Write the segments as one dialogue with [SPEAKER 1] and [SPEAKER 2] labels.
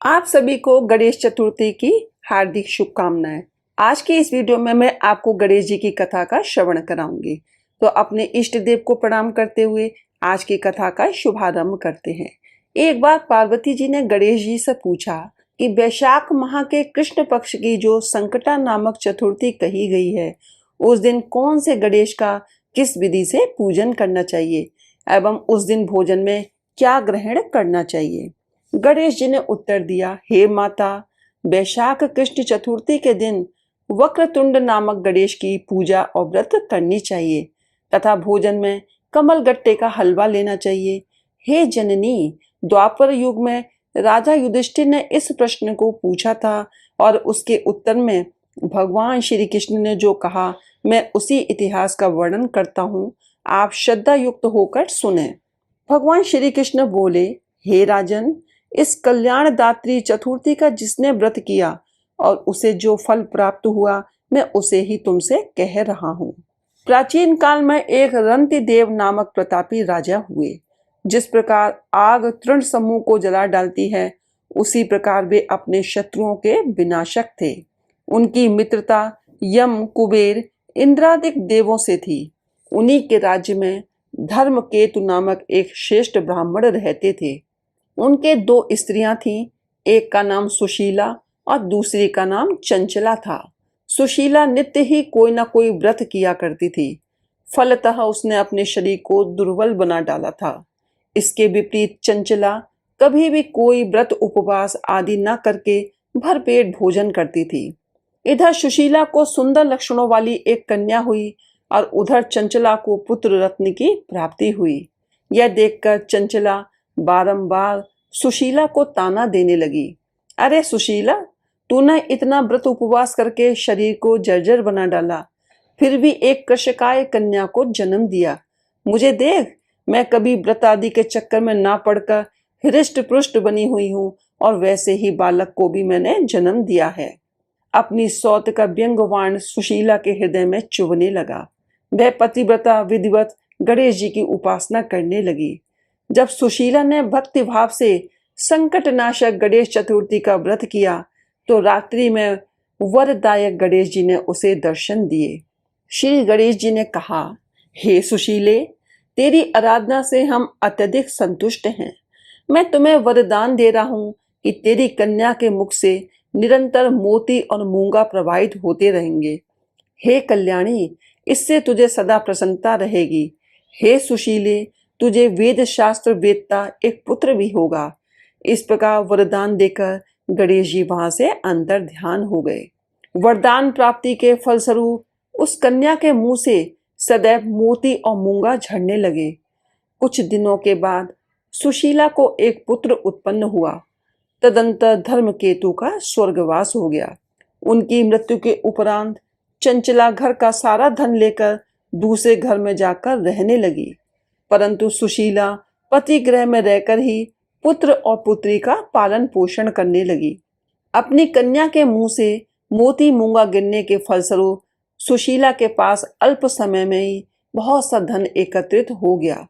[SPEAKER 1] आप सभी को गणेश चतुर्थी की हार्दिक शुभकामनाएं। आज की इस वीडियो में मैं आपको गणेश जी की कथा का श्रवण कराऊंगी। तो अपने इष्ट देव को प्रणाम करते हुए आज की कथा का शुभारंभ करते हैं। एक बार पार्वती जी ने गणेश जी से पूछा कि वैशाख माह के कृष्ण पक्ष की जो संकटा नामक चतुर्थी कही गई है, उस दिन कौन से गणेश का किस विधि से पूजन करना चाहिए एवं उस दिन भोजन में क्या ग्रहण करना चाहिए। गणेश जी ने उत्तर दिया, हे माता, वैशाख कृष्ण चतुर्थी के दिन वक्रतुंड नामक गणेश की पूजा और व्रत करनी चाहिए तथा भोजन में कमल गट्टे का हलवा लेना चाहिए। हे जननी, द्वापर युग में राजा युधिष्ठिर ने इस प्रश्न को पूछा था और उसके उत्तर में भगवान श्री कृष्ण ने जो कहा, मैं उसी इतिहास का वर्णन करता हूँ, आप श्रद्धा युक्त होकर सुने। भगवान श्री कृष्ण बोले, हे राजन, इस कल्याणदात्री चतुर्थी का जिसने व्रत किया और उसे जो फल प्राप्त हुआ, मैं उसे ही तुमसे कह रहा हूँ। प्राचीन काल में एक रंतिदेव नामक प्रतापी राजा हुए। जिस प्रकार आग तृण समूह को जला डालती है, उसी प्रकार वे अपने शत्रुओं के विनाशक थे। उनकी मित्रता यम, कुबेर, इंद्रादिक देवों से थी। उन्हीं के राज्य में धर्मकेतु नामक एक श्रेष्ठ ब्राह्मण रहते थे। उनके दो स्त्रियां थीं, एक का नाम सुशीला और दूसरी का नाम चंचला था। सुशीला नित्य ही कोई ना कोई व्रत किया करती थी, फलतः उसने अपने शरीर को दुर्बल बना डाला था। इसके विपरीत चंचला कभी भी कोई व्रत उपवास आदि न करके भरपेट भोजन करती थी। इधर सुशीला को सुंदर लक्षणों वाली एक कन्या हुई और उधर चंचला को पुत्र रत्न की प्राप्ति हुई। यह देखकर चंचला बारंबार सुशीला को ताना देने लगी, अरे सुशीला, तूने इतना व्रत उपवास करके शरीर को जर्जर बना डाला, फिर भी एक कृशकाय कन्या को जन्म दिया। मुझे देख, मैं कभी व्रत आदि के चक्कर में ना पड़कर हृष्ट पुष्ट बनी हुई हूँ और वैसे ही बालक को भी मैंने जन्म दिया है। अपनी सौत का व्यंग्यवाण सुशीला के हृदय में चुभने लगा। वह पतिव्रता विधिवत गणेश जी की उपासना करने लगी। जब सुशीला ने भक्ति भाव से संकटनाशक गणेश चतुर्थी का व्रत किया तो रात्रि में वरदायक गणेश जी ने उसे दर्शन दिए। श्री गणेश जी ने कहा, हे सुशीले, तेरी आराधना से हम अत्यधिक संतुष्ट हैं। मैं तुम्हें वरदान दे रहा हूँ कि तेरी कन्या के मुख से निरंतर मोती और मूंगा प्रवाहित होते रहेंगे। हे कल्याणी, इससे तुझे सदा प्रसन्नता रहेगी। हे सुशीले, तुझे वेद शास्त्र वेदता एक पुत्र भी होगा। इस प्रकार वरदान देकर गणेश जी वहां से अंतर ध्यान हो गए। वरदान प्राप्ति के फलस्वरूप उस कन्या के मुंह से सदैव मोती और मूंगा झड़ने लगे। कुछ दिनों के बाद सुशीला को एक पुत्र उत्पन्न हुआ। तदंतर धर्मकेतु का स्वर्गवास हो गया। उनकी मृत्यु के उपरांत चंचला घर का सारा धन लेकर दूसरे घर में जाकर रहने लगी, परंतु सुशीला पति गृह में रहकर ही पुत्र और पुत्री का पालन पोषण करने लगी। अपनी कन्या के मुंह से मोती मूंगा गिरने के फलस्वरूप सुशीला के पास अल्प समय में ही बहुत सा धन एकत्रित हो गया।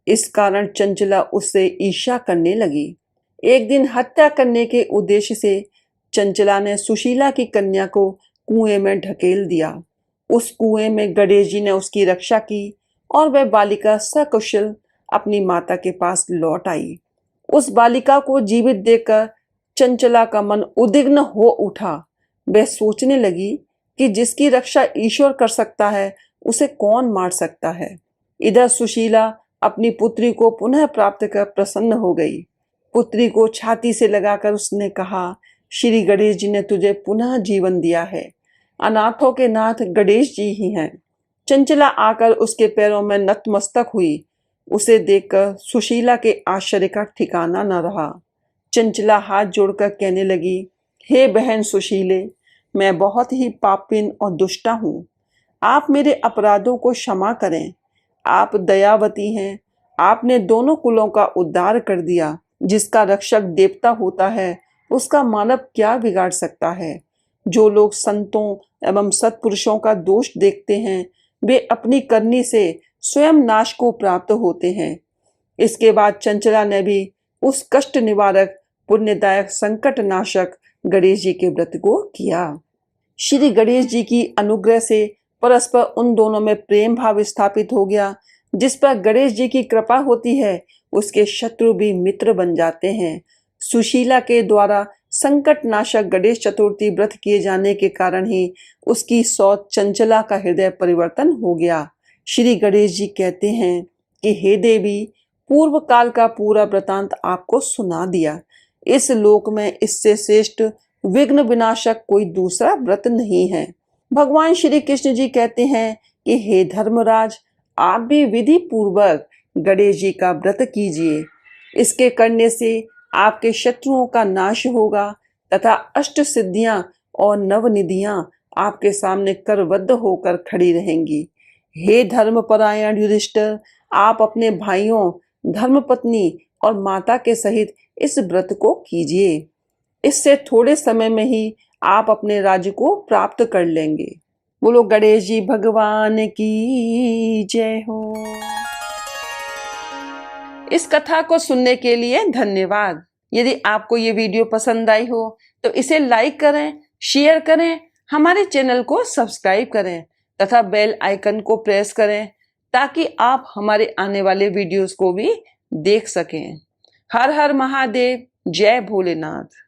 [SPEAKER 1] इस कारण चंचला उससे ईर्ष्या करने लगी। एक दिन हत्या करने के उद्देश्य से चंचला ने सुशीला की कन्या को कुएं में ढकेल दिया। उस कुएं में गणेश जी ने उसकी रक्षा की और वह बालिका सकुशल अपनी माता के पास लौट आई। उस बालिका को जीवित देखकर चंचला का मन उद्विग्न हो उठा। वह सोचने लगी कि जिसकी रक्षा ईश्वर कर सकता है, उसे कौन मार सकता है। इधर सुशीला अपनी पुत्री को पुनः प्राप्त कर प्रसन्न हो गई। पुत्री को छाती से लगाकर उसने कहा, श्री गणेश जी ने तुझे पुनः जीवन दिया है। अनाथों के नाथ गणेश जी ही हैं। चंचला आकर उसके पैरों में नतमस्तक हुई। उसे देखकर सुशीला के आश्चर्य का ठिकाना न रहा। चंचला हाथ जोड़कर कहने लगी, हे बहन सुशीले, मैं बहुत ही पापिन और दुष्टा हूँ। आप मेरे अपराधों को क्षमा करें। आप दयावती हैं। आपने दोनों कुलों का उद्धार कर दिया। जिसका रक्षक देवता होता है, उसका मानव क्या बिगाड़ सकता है। जो लोग संतों एवं सत्पुरुषों का दोष देखते हैं, वे अपनी करनी से स्वयं नाश को प्राप्त होते हैं। इसके बाद चंचला ने भी उस कष्ट निवारक पुण्यदायक संकट नाशक गणेश जी के व्रत को किया। श्री गणेश जी की अनुग्रह से परस्पर उन दोनों में प्रेम भाव स्थापित हो गया। जिस पर गणेश जी की कृपा होती है उसके शत्रु भी मित्र बन जाते हैं। सुशीला के द्वारा संकट नाशक गणेश चतुर्थी व्रत किए जाने के कारण ही उसकी सौत चंचला का हृदय परिवर्तन हो गया। श्री गणेश जी कहते हैं कि हे देवी, पूर्व काल का पूरा वृतांत आपको सुना दिया। इस लोक में इससे श्रेष्ठ विघ्न विनाशक कोई दूसरा व्रत नहीं है। भगवान श्री कृष्ण जी कहते हैं कि हे धर्मराज, आप भी विधि पूर्वक गणेश जी का व्रत कीजिए। इसके करने से आपके शत्रुओं का नाश होगा तथा अष्ट सिद्धियां और नवनिधियां आपके सामने करबद्ध होकर खड़ी रहेंगी। हे धर्मपरायण युधिष्ठिर, आप अपने भाइयों, धर्मपत्नी और माता के सहित इस व्रत को कीजिए। इससे थोड़े समय में ही आप अपने राज्य को प्राप्त कर लेंगे। बोलो गणेश जी भगवान की जय हो। इस कथा को सुनने के लिए धन्यवाद। यदि आपको ये वीडियो पसंद आई हो तो इसे लाइक करें, शेयर करें, हमारे चैनल को सब्सक्राइब करें तथा बेल आइकन को प्रेस करें ताकि आप हमारे आने वाले वीडियोस को भी देख सकें। हर हर महादेव, जय भोलेनाथ।